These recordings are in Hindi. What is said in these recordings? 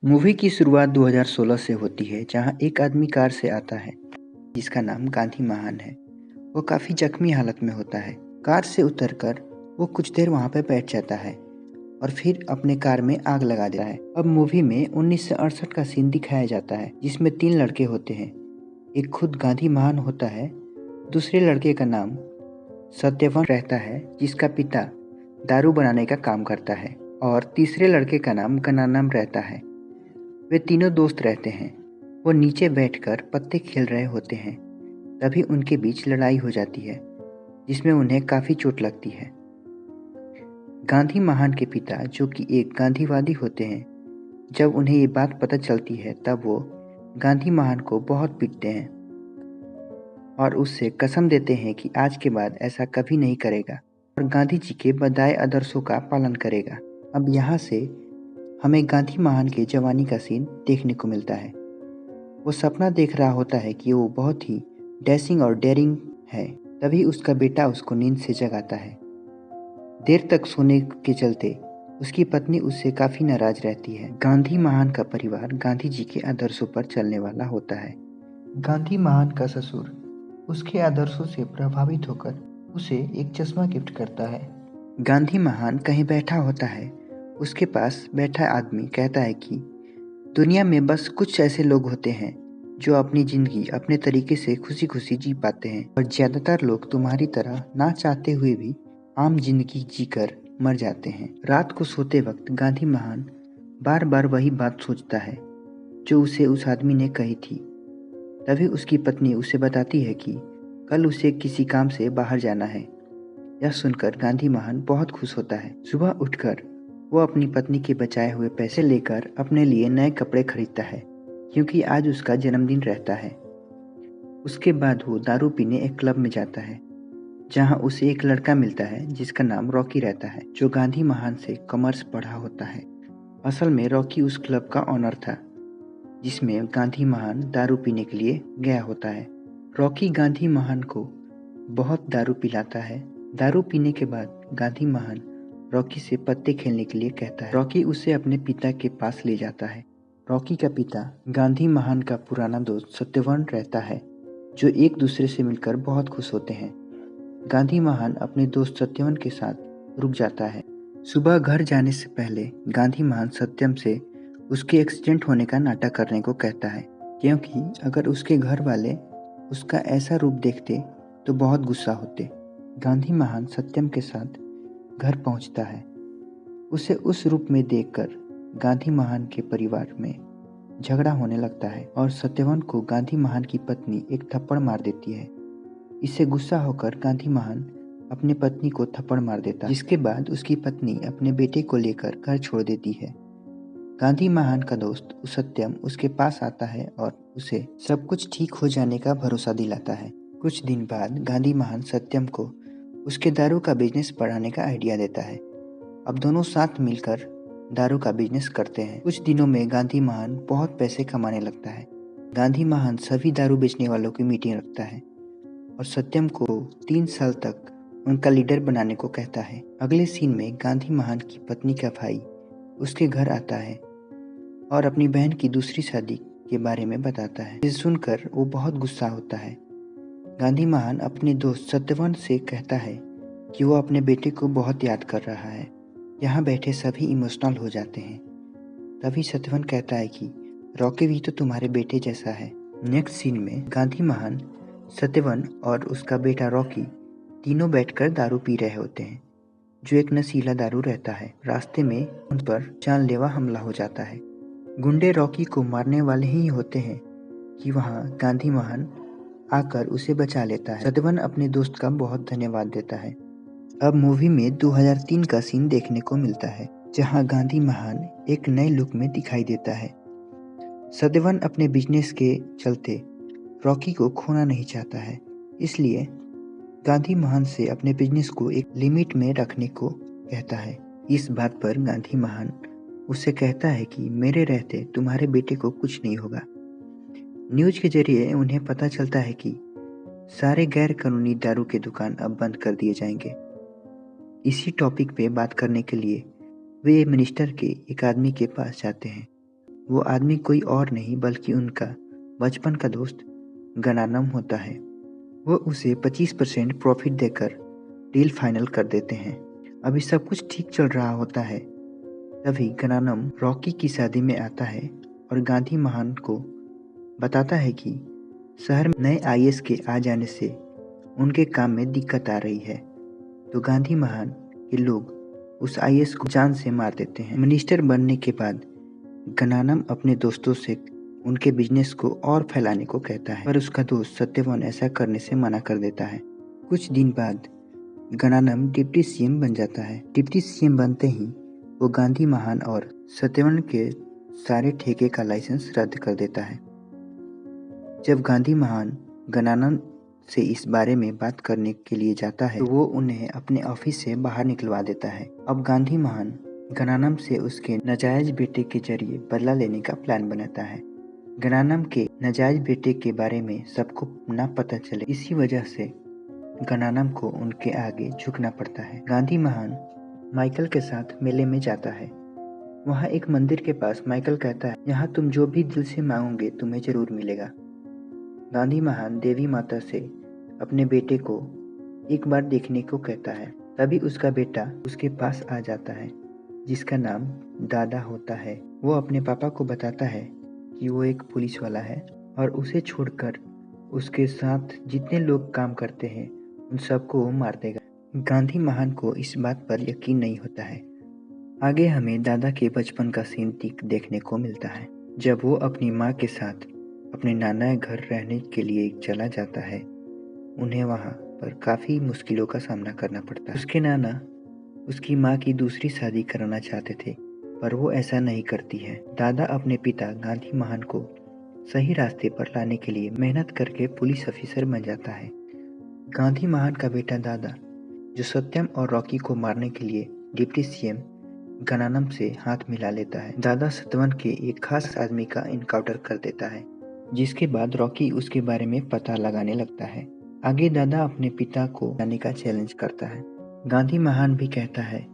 मूवी की शुरुआत 2016 से होती है, जहां एक आदमी कार से आता है जिसका नाम गांधी महान है। वो काफ़ी जख्मी हालत में होता है। कार से उतरकर वो कुछ देर वहां पर बैठ जाता है और फिर अपने कार में आग लगा देता है। अब मूवी में 1968 का सीन दिखाया जाता है, जिसमें 3 लड़के होते हैं। एक खुद गांधी महान होता है, दूसरे लड़के का नाम सत्यवान रहता है जिसका पिता दारू बनाने का काम करता है, और तीसरे लड़के का नाम गनानम रहता है। वे तीनों दोस्त रहते हैं। वो नीचे बैठकर पत्ते खेल रहे होते हैं। तभी उनके बीच लड़ाई हो जाती है, जिसमें उन्हें काफ़ी चोट लगती है। गांधी महान के पिता, जो कि एक गांधीवादी होते हैं, जब उन्हें ये बात पता चलती है तब वो गांधी महान को बहुत पीटते हैं और उससे कसम देते हैं कि आज के बाद ऐसा कभी नहीं करेगा और गांधी जी के बताए आदर्शों का पालन करेगा। अब यहाँ से हमें गांधी महान के जवानी का सीन देखने को मिलता है। वो सपना देख रहा होता है कि वो बहुत ही डैशिंग और डेयरिंग है। तभी उसका बेटा उसको नींद से जगाता है। देर तक सोने के चलते उसकी पत्नी उससे काफ़ी नाराज रहती है। गांधी महान का परिवार गांधी जी के आदर्शों पर चलने वाला होता है। गांधी महान का ससुर उसके आदर्शों से प्रभावित होकर उसे एक चश्मा गिफ्ट करता है। गांधी महान कहीं बैठा होता है। उसके पास बैठा आदमी कहता है कि दुनिया में बस कुछ ऐसे लोग होते हैं जो अपनी जिंदगी अपने तरीके से खुशी खुशी जी पाते हैं, और ज्यादातर लोग तुम्हारी तरह ना चाहते हुए भी आम जिंदगी जीकर मर जाते हैं। रात को सोते वक्त गांधी महान बार बार वही बात सोचता है जो उसे उस आदमी ने कही थी। तभी उसकी पत्नी उसे बताती है कि कल उसे किसी काम से बाहर जाना है। यह सुनकर गांधी महान बहुत खुश होता है। सुबह उठकर वो अपनी पत्नी के बचाए हुए पैसे लेकर अपने लिए नए कपड़े खरीदता है, क्योंकि आज उसका जन्मदिन रहता है। उसके बाद वो दारू पीने एक क्लब में जाता है, जहां उसे एक लड़का मिलता है जिसका नाम रॉकी रहता है, जो गांधी महान से कॉमर्स पढ़ा होता है। असल में रॉकी उस क्लब का ऑनर था जिसमें गांधी महान दारू पीने के लिए गया होता है। रॉकी गांधी महान को बहुत दारू पिलाता है। दारू पीने के बाद गांधी महान रॉकी से पत्ते खेलने के लिए कहता है। रॉकी उसे अपने पिता के पास ले जाता है। रॉकी का पिता गांधी महान का पुराना दोस्त सत्यवान रहता है, जो एक दूसरे से मिलकर बहुत खुश होते हैं। गांधी महान अपने दोस्त सत्यवान के साथ रुक जाता है। सुबह घर जाने से पहले गांधी महान सत्यम से उसके एक्सीडेंट होने का नाटक करने को कहता है, क्योंकि अगर उसके घर वाले उसका ऐसा रूप देखते तो बहुत गुस्सा होते। गांधी महान सत्यम के साथ घर पहुंचता है। उसे उस रूप में देखकर गांधी महान के परिवार में झगड़ा होने लगता है और सत्यवान को गांधी महान की पत्नी एक थप्पड़ मार देती है। इससे गुस्सा होकर गांधी महान अपनी पत्नी को थप्पड़ मार देता है, जिसके बाद उसकी पत्नी अपने बेटे को लेकर घर छोड़ देती है। गांधी महान का दोस्त सत्यम उसके पास आता है और उसे सब कुछ ठीक हो जाने का भरोसा दिलाता है। कुछ दिन बाद गांधी महान सत्यम को उसके दारू का बिजनेस बढ़ाने का आइडिया देता है। अब दोनों साथ मिलकर दारू का बिजनेस करते हैं। कुछ दिनों में गांधी महान बहुत पैसे कमाने लगता है। गांधी महान सभी दारू बेचने वालों की मीटिंग रखता है और सत्यम को 3 साल तक उनका लीडर बनाने को कहता है। अगले सीन में गांधी महान की पत्नी का भाई उसके घर आता है और अपनी बहन की दूसरी शादी के बारे में बताता है। इसे सुनकर वो बहुत गुस्सा होता है। गांधी महान अपने दोस्त सत्यवान से कहता है कि वो अपने बेटे को बहुत याद कर रहा है। यहाँ बैठे सभी इमोशनल हो जाते हैं। तभी सत्यवान कहता है कि रॉकी भी तो तुम्हारे बेटे जैसा है। नेक्स्ट सीन में गांधी महान, सत्यवान और उसका बेटा रॉकी तीनों बैठकर दारू पी रहे होते हैं, जो एक नशीला दारू रहता है। रास्ते में उन पर जानलेवा हमला हो जाता है। गुंडे रॉकी को मारने वाले ही होते हैं कि वहाँ गांधी महान आकर उसे बचा लेता है। सत्यवान अपने दोस्त का बहुत धन्यवाद देता है। अब मूवी में 2003 का सीन देखने को मिलता है, जहां गांधी महान एक नए लुक में दिखाई देता है। सत्यवान अपने बिजनेस के चलते रॉकी को खोना नहीं चाहता है, इसलिए गांधी महान से अपने बिजनेस को एक लिमिट में रखने को कहता है। इस बात पर गांधी महान उससे कहता है कि मेरे रहते तुम्हारे बेटे को कुछ नहीं होगा। न्यूज के जरिए उन्हें पता चलता है कि सारे गैर कानूनी दारू के दुकान अब बंद कर दिए जाएंगे। इसी टॉपिक पे बात करने के लिए वे मिनिस्टर के एक आदमी के पास जाते हैं। वो आदमी कोई और नहीं बल्कि उनका बचपन का दोस्त गनानम होता है। वो उसे 25% प्रॉफिट देकर डील फाइनल कर देते हैं। अभी सब कुछ ठीक चल रहा होता है, तभी गनानम रॉकी की शादी में आता है और गांधी महान को बताता है कि शहर में नए आईएएस के आ जाने से उनके काम में दिक्कत आ रही है। तो गांधी महान के लोग उस आईएएस को जान से मार देते हैं। मिनिस्टर बनने के बाद गनानम अपने दोस्तों से उनके बिजनेस को और फैलाने को कहता है, पर उसका दोस्त सत्यवान ऐसा करने से मना कर देता है। कुछ दिन बाद गनानम डिप्टी सीएम बन जाता है। डिप्टी सीएम बनते ही वो गांधी महान और सत्यवान के सारे ठेके का लाइसेंस रद्द कर देता है। जब गांधी महान गनानम से इस बारे में बात करने के लिए जाता है तो वो उन्हें अपने ऑफिस से बाहर निकलवा देता है। अब गांधी महान गनानम से उसके नाजायज बेटे के जरिए बदला लेने का प्लान बनाता है। गनानम के नाजायज बेटे के बारे में सबको ना पता चले, इसी वजह से गनानम को उनके आगे झुकना पड़ता है। गांधी महान माइकल के साथ मेले में जाता है। वहाँ एक मंदिर के पास माइकल कहता है, यहाँ तुम जो भी दिल से मांगोगे तुम्हें जरूर मिलेगा। गांधी महान देवी माता से अपने बेटे को एक बार देखने को कहता है। तभी उसका बेटा उसके पास आ जाता है, जिसका नाम दादा होता है। वो अपने पापा को बताता है कि वो एक पुलिस वाला है और उसे छोड़कर उसके साथ जितने लोग काम करते हैं उन सबको वो मार देगा। गांधी महान को इस बात पर यकीन नहीं होता है। आगे हमें दादा के बचपन का सीन देखने को मिलता है, जब वो अपनी माँ के साथ अपने नाना घर रहने के लिए चला जाता है। उन्हें वहाँ पर काफ़ी मुश्किलों का सामना करना पड़ता है। उसके नाना उसकी माँ की दूसरी शादी कराना चाहते थे, पर वो ऐसा नहीं करती है। दादा अपने पिता गांधी महान को सही रास्ते पर लाने के लिए मेहनत करके पुलिस ऑफिसर बन जाता है। गांधी महान का बेटा दादा, जो सत्यम और रॉकी को मारने के लिए डिप्टी सीएम गनानम से हाथ मिला लेता है। दादा सत्यवन के एक खास आदमी का इनकाउंटर कर देता है, जिसके बाद रॉकी उसके बारे में पता लगाने लगता है। आगे दादा अपने पिता को जाने का चैलेंज करता है। गांधी महान भी कहता है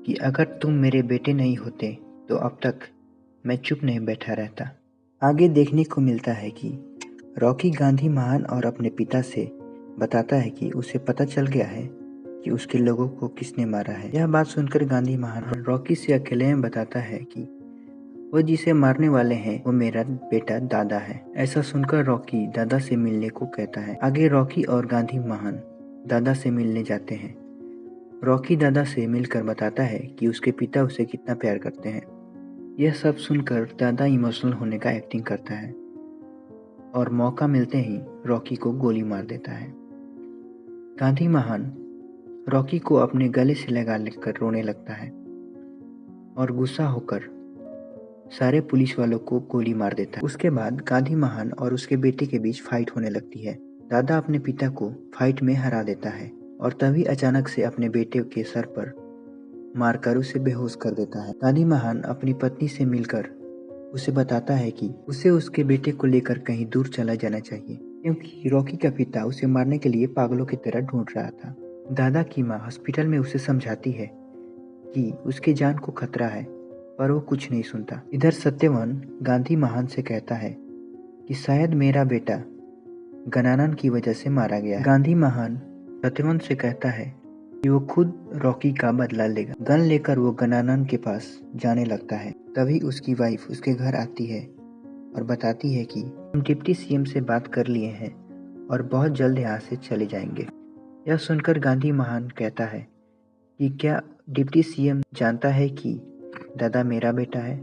कि अगर तुम मेरे बेटे नहीं होते तो अब तक मैं चुप नहीं बैठा रहता। आगे देखने को मिलता है कि रॉकी गांधी महान और अपने पिता से बताता है कि उसे पता चल गया है कि उसके लोगों को किसने मारा है। यह बात सुनकर गांधी महान रॉकी से अकेले में बताता है कि वो जिसे मारने वाले हैं वो मेरा बेटा दादा है। ऐसा सुनकर रॉकी दादा से मिलने को कहता है। आगे रॉकी और गांधी महान दादा से मिलने जाते हैं। रॉकी दादा से मिलकर बताता है कि उसके पिता उसे कितना प्यार करते हैं। यह सब सुनकर दादा इमोशनल होने का एक्टिंग करता है और मौका मिलते ही रॉकी को गोली मार देता है। गांधी महान रॉकी को अपने गले से लगा लेकर रोने लगता है और गुस्सा होकर सारे पुलिस वालों को गोली मार देता है। उसके बाद गांधी महान और उसके बेटे के बीच फाइट होने लगती है। दादा अपने पिता को फाइट में हरा देता है और तभी अचानक से अपने बेटे के सर पर मारकर उसे बेहोश कर देता है। गांधी महान अपनी पत्नी से मिलकर उसे बताता है कि उसे उसके बेटे को लेकर कहीं दूर चला जाना चाहिए, क्योंकि रॉकी का पिता उसे मारने के लिए पागलों की तरह ढूंढ रहा था। दादा की माँ हॉस्पिटल में उसे समझाती है कि उसके जान को खतरा है, पर वो कुछ नहीं सुनता। इधर सत्यवान गांधी महान से कहता है कि शायद मेरा बेटा गनानन की वजह से मारा गया है। गांधी महान सत्यवान से कहता है कि वो खुद रॉकी का बदला लेगा। गन लेकर वो गनानन के पास जाने लगता है। तभी उसकी वाइफ उसके घर आती है और बताती है कि हम डिप्टी सीएम से बात कर लिए हैं और बहुत जल्द यहाँ से चले जाएंगे। यह सुनकर गांधी महान कहता है कि क्या डिप्टी सीएम जानता है कि दादा मेरा बेटा है?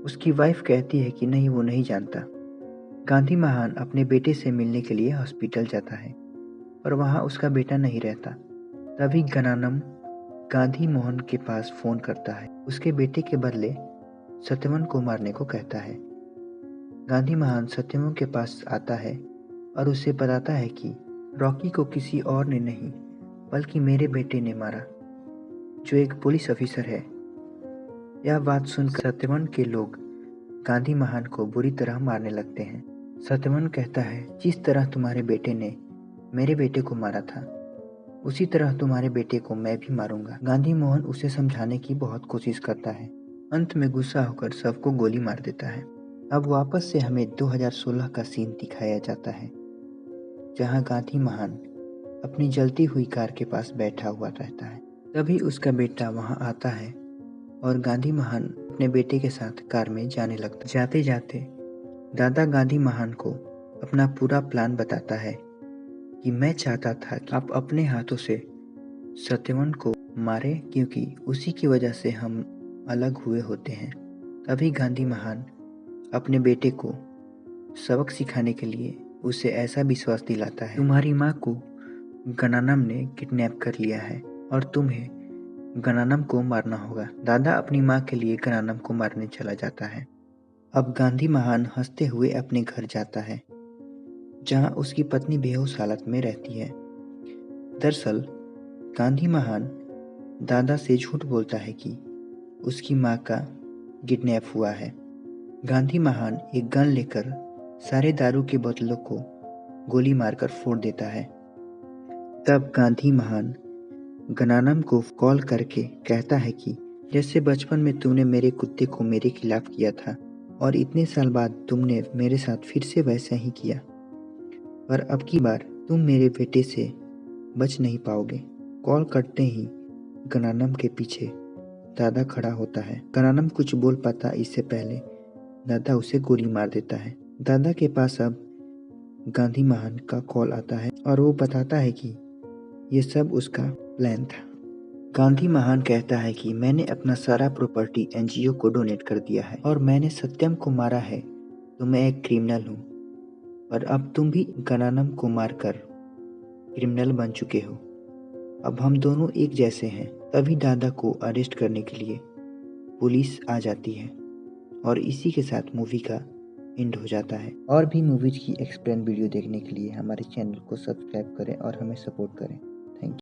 उसकी वाइफ कहती है कि नहीं, वो नहीं जानता। गांधी महान अपने बेटे से मिलने के लिए हॉस्पिटल जाता है, पर वहाँ उसका बेटा नहीं रहता। तभी गनानम गांधी मोहन के पास फोन करता है, उसके बेटे के बदले सत्यवन को मारने को कहता है। गांधी महान सत्यवन के पास आता है और उसे बताता है कि रॉकी को किसी और ने नहीं बल्कि मेरे बेटे ने मारा, जो एक पुलिस ऑफिसर है। यह बात सुनकर सत्यवन के लोग गांधी महान को बुरी तरह मारने लगते हैं। सत्यवन कहता है, जिस तरह तुम्हारे बेटे ने मेरे बेटे को मारा था उसी तरह तुम्हारे बेटे को मैं भी मारूंगा। गांधी मोहन उसे समझाने की बहुत कोशिश करता है, अंत में गुस्सा होकर सबको गोली मार देता है। अब वापस से हमें 2016 का सीन दिखाया जाता है, जहां गांधी महान अपनी जलती हुई कार के पास बैठा हुआ रहता है। तभी उसका बेटा वहां आता है और गांधी महान अपने बेटे के साथ कार में जाने लगता है। जाते जाते दादा गांधी महान को अपना पूरा प्लान बताता है कि मैं चाहता था कि आप अपने हाथों से सत्यवान को मारे, क्योंकि उसी की वजह से हम अलग हुए होते हैं। तभी गांधी महान अपने बेटे को सबक सिखाने के लिए उसे ऐसा विश्वास दिलाता है, तुम्हारी माँ को गणानम ने किडनैप कर लिया है और तुम्हें गणानम को मारना होगा। दादा अपनी माँ के लिए गणानम को मारने चला जाता है। अब गांधी महान हंसते हुए अपने घर जाता है, जहां उसकी पत्नी बेहोश हालत में रहती है। दरअसल गांधी महान दादा से झूठ बोलता है कि उसकी माँ का किडनैप हुआ है। गांधी महान एक गन लेकर सारे दारू के बोतलों को गोली मारकर फोड़ देता है। तब गांधी महान गणानम को कॉल करके कहता है कि जैसे बचपन में तुमने मेरे कुत्ते को मेरे खिलाफ किया था और इतने साल बाद तुमने मेरे साथ फिर से वैसा ही किया, पर अब की बार तुम मेरे बेटे से बच नहीं पाओगे। कॉल करते ही गणानम के पीछे दादा खड़ा होता है। गणानम कुछ बोल पाता इससे पहले दादा उसे गोली मार देता है। दादा के पास अब गांधी महान का कॉल आता है और वो बताता है कि ये सब उसका प्लान था। गांधी महान कहता है कि मैंने अपना सारा प्रॉपर्टी एनजीओ को डोनेट कर दिया है और मैंने सत्यम को मारा है, तो मैं एक क्रिमिनल हूँ। पर अब तुम भी गणानम को मारकर क्रिमिनल बन चुके हो। अब हम दोनों एक जैसे हैं। तभी दादा को अरेस्ट करने के लिए पुलिस आ जाती है और इसी के साथ मूवी का एंड हो जाता है। और भी मूवीज की एक्सप्लेन वीडियो देखने के लिए हमारे चैनल को सब्सक्राइब करें और हमें सपोर्ट करें।